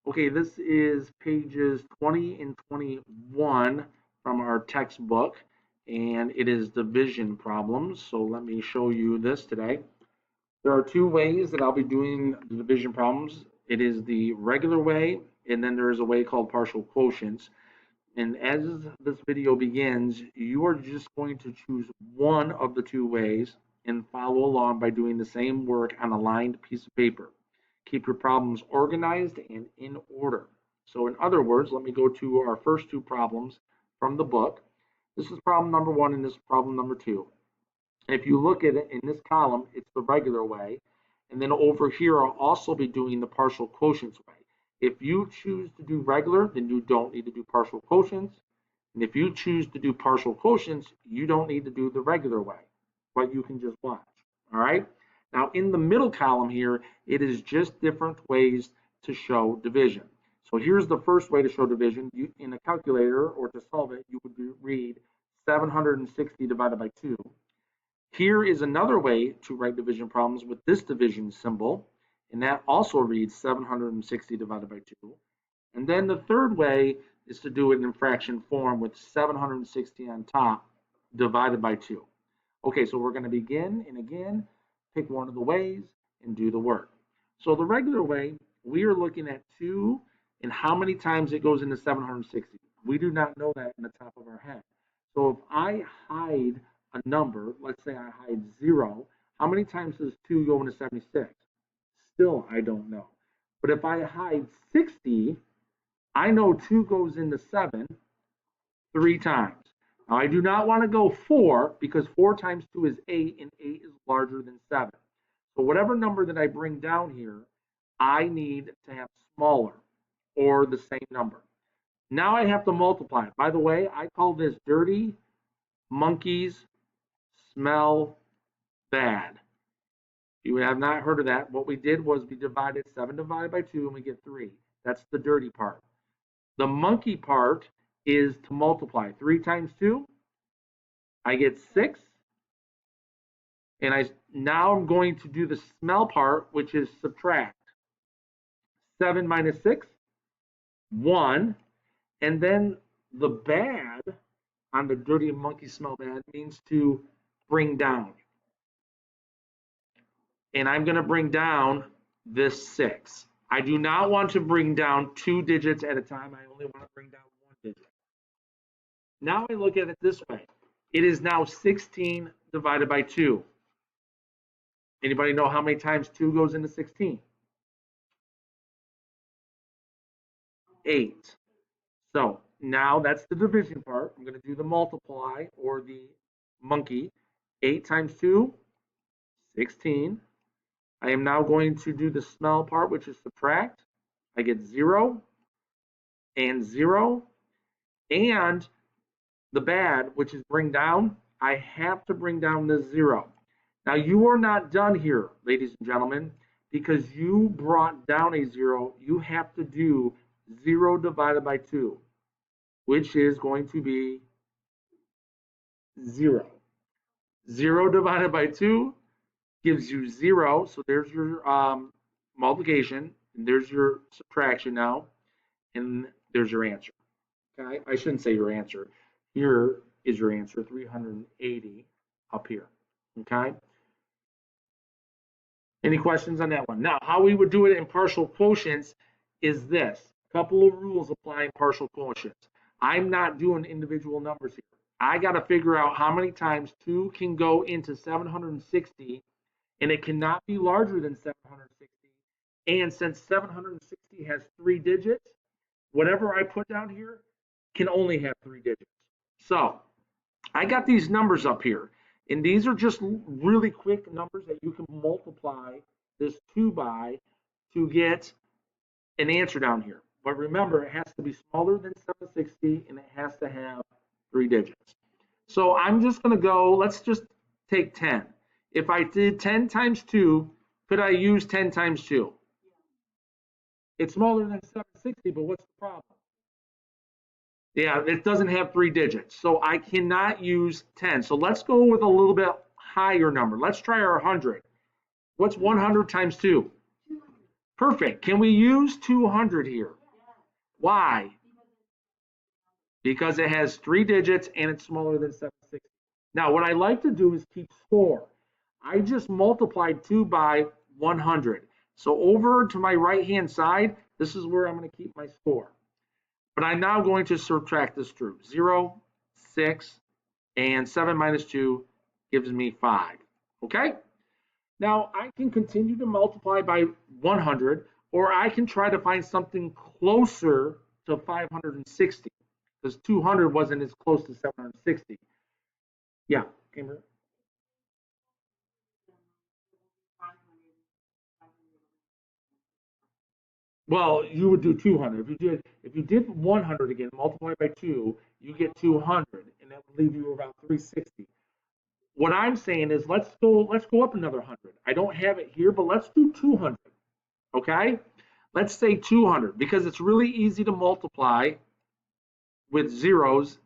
Okay, this is pages 20 and 21 from our textbook, and it is division problems. So let me show you this today. There are two ways that I'll be doing the division problems. It is the regular way, and then there is a way called partial quotients. And as this video begins, you are just going to choose one of the two ways and follow along by doing the same work on a lined piece of paper. Keep your problems organized and in order. So in other words, let me go to our first two problems from the book. This is problem number one and this is problem number two. If you look at it in this column, it's the regular way. And then over here, I'll also be doing the partial quotients way. If you choose to do regular, then you don't need to do partial quotients. And if you choose to do partial quotients, you don't need to do the regular way, but you can just watch. All right. Now in the middle column here, it is just different ways to show division. So here's the first way to show division. In a calculator or to solve it, you would read 760 divided by 2. Here is another way to write division problems with this division symbol, and that also reads 760 divided by 2. And then the third way is to do it in fraction form with 760 on top divided by 2. Okay, so we're going to begin and again, pick one of the ways and do the work. So the regular way, we are looking at 2 and how many times it goes into 760. We do not know that in the top of our head. So if I hide a number, let's say I hide 0, how many times does 2 go into 76? Still, I don't know. But if I hide 60, I know 2 goes into 7 3 times. Now, I do not want to go 4 because 4 times 2 is 8, and 8 is larger than 7. So whatever number that I bring down here, I need to have smaller or the same number. Now I have to multiply it. By the way, I call this dirty monkeys smell bad. You have not heard of that. What we did was we divided 7 divided by 2 and we get 3. That's the dirty part. The monkey part is to multiply. 3 times 2, I get 6. And now I'm going to do the smell part, which is subtract. 7 minus 6, 1. And then the bad on the dirty monkey smell bad means to bring down. And I'm going to bring down this 6. I do not want to bring down 2 digits at a time. I only want to bring down 1 digit. Now I look at it this way. It is now 16 divided by 2. Anybody know how many times 2 goes into 16? 8. So now that's the division part. I'm going to do the multiply or the monkey. 8 times 2, 16. I am now going to do the smell part, which is subtract. I get 0 and 0. And the bad, which is bring down, I have to bring down the 0. Now you are not done here, ladies and gentlemen, because you brought down a 0. You have to do 0 divided by 2, which is going to be 0. 0 divided by 2 gives you 0. So there's your multiplication, and there's your subtraction now, and there's your answer. Okay, I shouldn't say your answer. Here is your answer, 380 up here. Okay. Any questions on that one? Now, how we would do it in partial quotients is this. A couple of rules apply in partial quotients. I'm not doing individual numbers here. I got to figure out how many times 2 can go into 760, and it cannot be larger than 760. And since 760 has 3 digits, whatever I put down here can only have 3 digits. So I got these numbers up here. And these are just really quick numbers that you can multiply this 2 by to get an answer down here. But remember, it has to be smaller than 760 and it has to have 3 digits. So I'm just going to go, let's just take 10. If I did 10 times 2, could I use 10 times 2? It's smaller than 760, but what's the problem? Yeah, it doesn't have 3 digits, so I cannot use 10. So let's go with a little bit higher number. Let's try our 100. What's 100 times 2? Perfect. Can we use 200 here? Why? Because it has 3 digits and it's smaller than 760. Now, what I like to do is keep score. I just multiplied 2 by 100. So over to my right-hand side, this is where I'm going to keep my score. But I'm now going to subtract this through. 0, 6, and 7 minus 2 gives me 5. Okay? Now, I can continue to multiply by 100, or I can try to find something closer to 560, because 200 wasn't as close to 760. Yeah, Amber? Well, you would do 200. If you did 100 again, multiply by 2, you get 200, and that would leave you about 360. What I'm saying is let's go up another 100. I don't have it here, but let's do 200. Okay? Let's say 200 because it's really easy to multiply with zeros.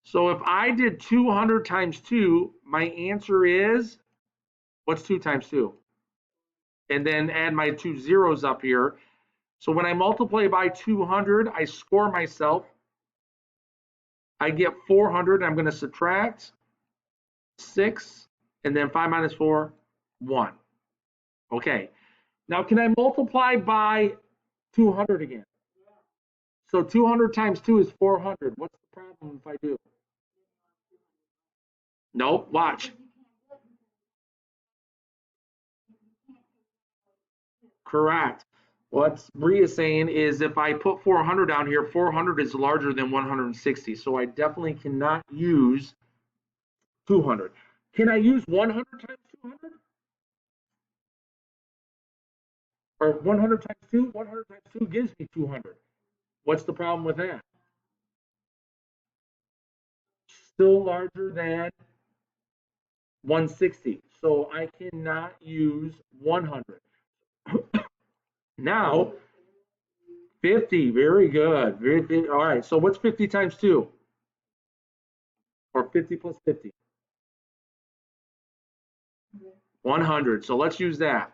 So if I did 200 times 2, my answer is, what's 2 times 2? And then add my 2 zeros up here. So when I multiply by 200, I score myself. I get 400. I'm going to subtract 6, and then 5 minus 4, 1. Okay. Now, can I multiply by 200 again? So 200 times 2 is 400. What's the problem if I do? Nope, watch. Correct. What Bree is saying is if I put 400 down here, 400 is larger than 160. So I definitely cannot use 200. Can I use 100 times 200? Or 100 times 2? 100 times 2 gives me 200. What's the problem with that? Still larger than 160. So I cannot use 100. Now, 50. Very good. All right. So what's 50 times 2? Or 50 plus 50? 100. So let's use that.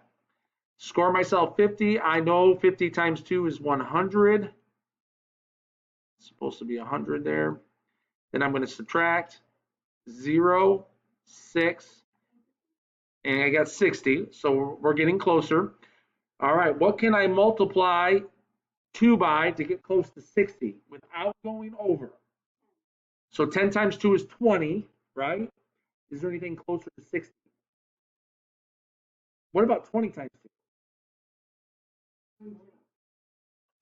Score myself 50. I know 50 times 2 is 100. It's supposed to be 100 there. Then I'm going to subtract 0, 6, and I got 60. So we're getting closer. All right, what can I multiply 2 by to get close to 60 without going over? So 10 times 2 is 20, right? Is there anything closer to 60? What about 20 times 2?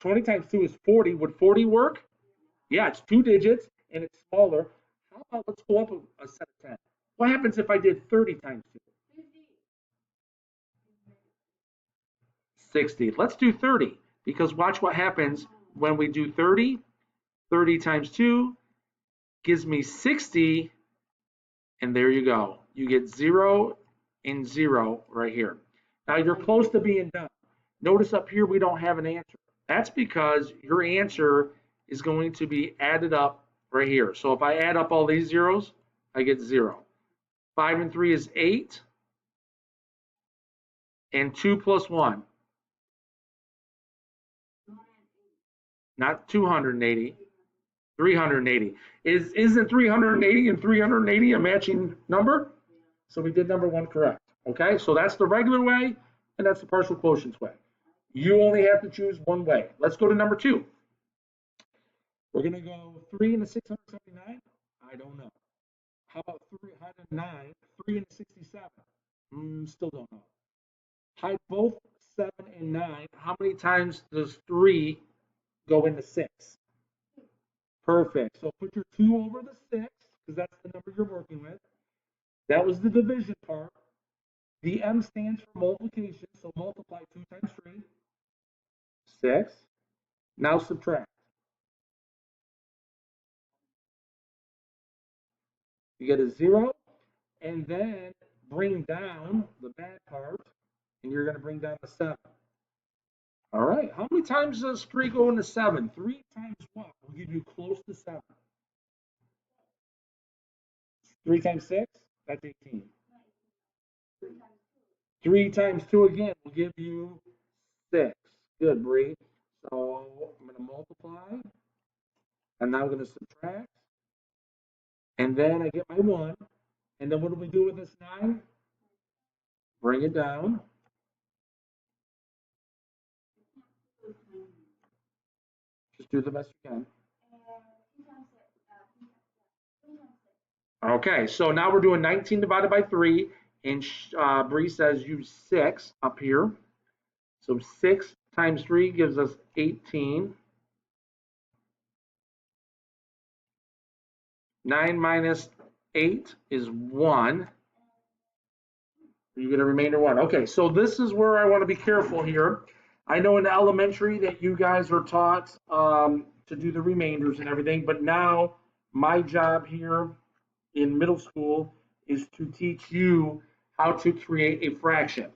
20 times 2 is 40. Would 40 work? Yeah, it's 2 digits and it's smaller. How about let's go up a set of 10? What happens if I did 30 times 2? 60. Let's do 30 because watch what happens when we do 30. 30 times 2 gives me 60, and there you go. You get 0 and 0 right here. Now you're close to being done. Notice up here we don't have an answer. That's because your answer is going to be added up right here. So if I add up all these zeros, I get 0. 5 and 3 is 8, and 2 plus 1. Not 280, 380. Isn't 380 and 380 a matching number? So we did number 1 correct. Okay, so that's the regular way, and that's the partial quotients way. You only have to choose one way. Let's go to number 2. We're going to go 3 into 679. I don't know. How about 309? 3 into 67. Still don't know. Hide both 7 and 9. How many times does 3 go into 6? Perfect. So put your 2 over the 6, because that's the number you're working with. That was the division part. The M stands for multiplication, so multiply 2 times 3. 6. Now subtract. You get a 0, and then bring down the bad part, and you're going to bring down the 7. All right. How many times does 3 go into 7? 3 times what? We'll give you close to 7. 3 times 6? That's 18. 3 times 2 again will give you 6. Good, Bree. So I'm going to multiply, and now I'm going to subtract, and then I get my 1. And then what do we do with this 9? Bring it down. Just do the best you can. Okay, so now we're doing 19 divided by 3, and Bree says use 6 up here. So 6 times 3 gives us 18. 9 minus 8 is 1. You get a remainder 1. Okay, so this is where I want to be careful here. I know in elementary that you guys are taught to do the remainders and everything, but now my job here in middle school is to teach you how to create a fraction.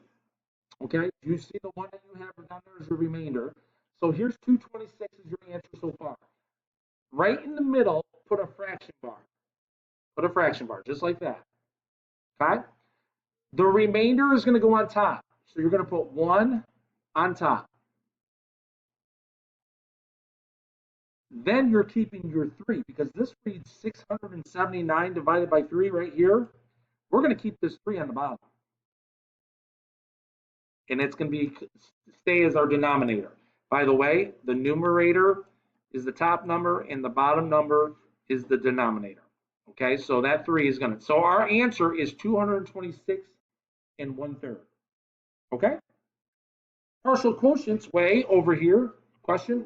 Okay, you see the one that you have down there is your remainder. So here's 226 is your answer so far. Right in the middle, put a fraction bar. Put a fraction bar, just like that. Okay? The remainder is going to go on top. So you're going to put 1 on top. Then you're keeping your 3 because this reads 679 divided by 3 right here. We're going to keep this 3 on the bottom. And it's going to stay as our denominator. By the way, the numerator is the top number and the bottom number is the denominator. Okay, so that 3 is going to, so our answer is 226 and 1/3. Okay? Partial quotients way over here. Question?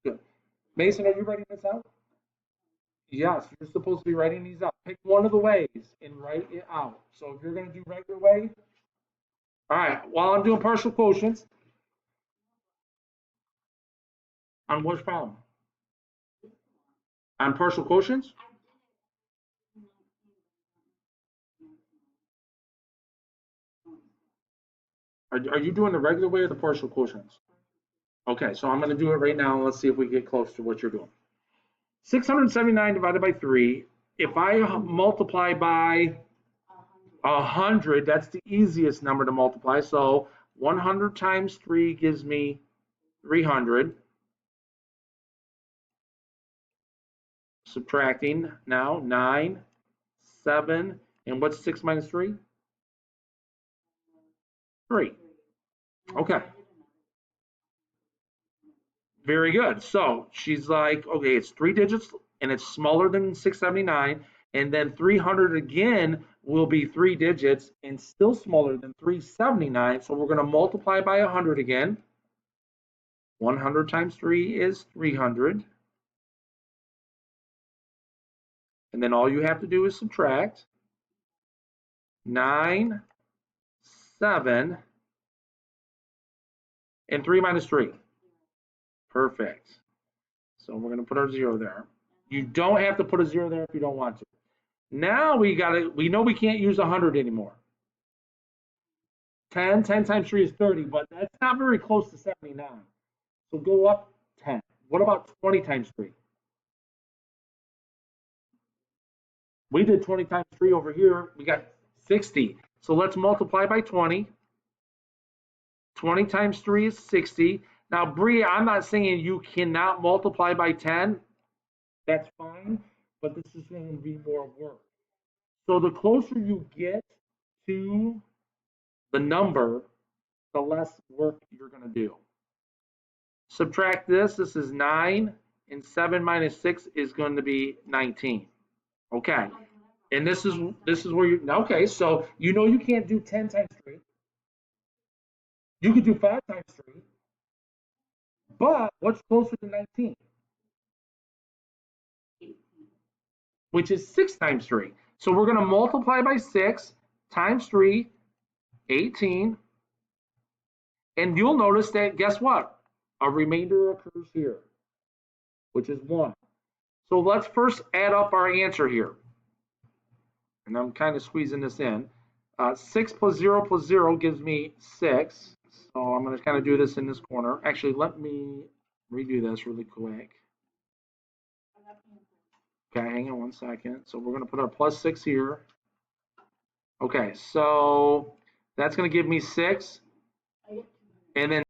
Good. Mason, are you writing this out? Yes, you're supposed to be writing these out. Pick one of the ways and write it out. So if you're going to do regular way, all right, while I'm doing partial quotients, on which problem? On partial quotients? Are you doing the regular way or the partial quotients? Okay, so I'm going to do it right now. Let's see if we get close to what you're doing. 679 divided by 3. If I multiply by 100, that's the easiest number to multiply. So 100 times 3 gives me 300. Subtracting now 9, 7, and what's 6 minus 3? 3. Okay. Very good. So she's like, okay, it's 3 digits and it's smaller than 679. And then 300 again will be 3 digits and still smaller than 379. So we're going to multiply by 100 again. 100 times 3 is 300. And then all you have to do is subtract 9, 7, and 3 minus 3. Perfect. So we're going to put our 0 there. You don't have to put a 0 there if you don't want to. Now we know we can't use 100 anymore. 10 times 3 is 30, but that's not very close to 79. So go up 10. What about 20 times 3? We did 20 times 3 over here. We got 60. So let's multiply by 20. 20 times 3 is 60. Now, Bree, I'm not saying you cannot multiply by 10. That's fine, but this is going to be more work. So the closer you get to the number, the less work you're going to do. Subtract this. This is 9, and 7 minus 6 is going to be 19. Okay. And this is where you, okay, so you know you can't do 10 times 3. You could do 5 times 3. But what's closer to 19? Which is 6 times 3. So we're going to multiply by 6 times 3, 18. And you'll notice that, guess what? A remainder occurs here, which is 1. So let's first add up our answer here. And I'm kind of squeezing this in. 6 plus 0 gives me 6. So I'm going to kind of do this in this corner. Actually, let me redo this really quick. Okay, hang on 1 second. So we're going to put our plus 6 here. Okay, so That's going to give me 6. And then